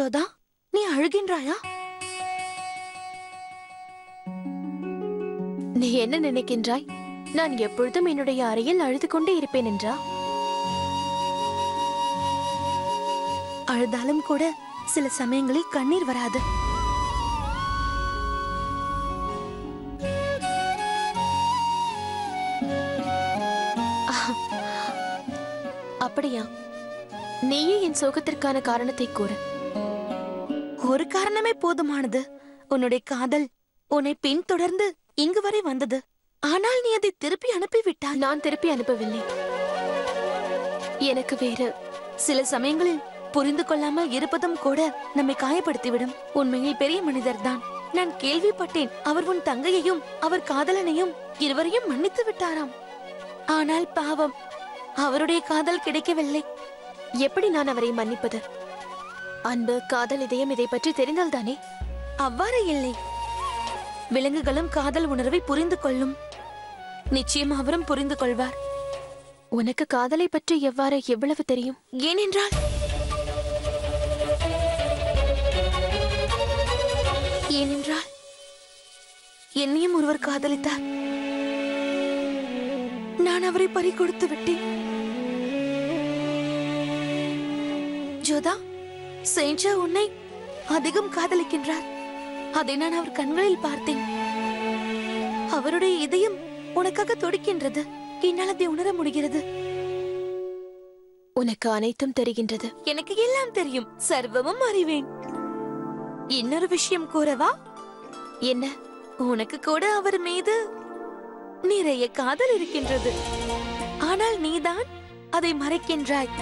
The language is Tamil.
ஜோதா, நீ அழுகின்றாயா? நீ என்ன நினைக்கின்றாய்? நான் எப்பொழுதும் என்னுடைய அறையில் அழுது கொண்டே இருப்பேன் என்றா? அழுதாலும் கூட சில சமயங்களில் கண்ணீர் வராது. அப்படியா? நீயே என் சோகத்திற்கான காரணத்தை கூறு. ஒரு காரணமே போதுமானது. உன்னுடைய காதல் உன்னை பின்தொடர்ந்து இங்கு வரை வந்தது. ஆனால் நீ அதை திருப்பி அனுப்பிவிட்டாய். நான் திருப்பி அனுப்பவில்லை. எனக்கு வேறு சில சமயங்களில் புரிந்து கொள்ளாமல் இருப்பதும் கூட நம்மை காயப்படுத்திவிடும். உண்மையில் பெரிய மனிதர்தான். நான் கேள்விப்பட்டேன், அவர் உன் தங்கையையும் அவர் காதலனையும் இருவரையும் மன்னித்து விட்டாராம். ஆனால் பாவம், அவருடைய காதல் கிடைக்கவில்லை. எப்படி நான் அவரை மன்னிப்பது? அன்பு, காதல், இதயம் இதை பற்றி தெரிந்தால்தானே? அவ்வாறு இல்லை. விலங்குகளும் காதல் உணர்வை புரிந்து கொள்ளும். நிச்சயம் அவரும் புரிந்து கொள்வார். உனக்கு காதலை பற்றி எவ்வளவு தெரியும்? ஏனென்றால் என்னையும் ஒருவர் காதலித்தார். நான் அவரை பறி கொடுத்து விட்டேன். ஜோதா, செயின்ட் உன்னை அதிகம் காதலிக்கின்றார். அதை நான் அவர் கண்களில் பார்த்தேன். அவருடைய இதயம் உனக்காக துடிக்கின்றது. என்னால் அதை உணர முடிகிறது. உனக்கு அனைத்தும் தெரிகின்றது. எனக்கு எல்லாம் தெரியும், சர்வமும் அறிவேன். இன்னொரு விஷயம் கூறவா? என்ன? உனக்கு கூட அவர் மீது நிறைய காதல் இருக்கின்றது. ஆனால் நீதான் அதை மறைக்கின்றாய்.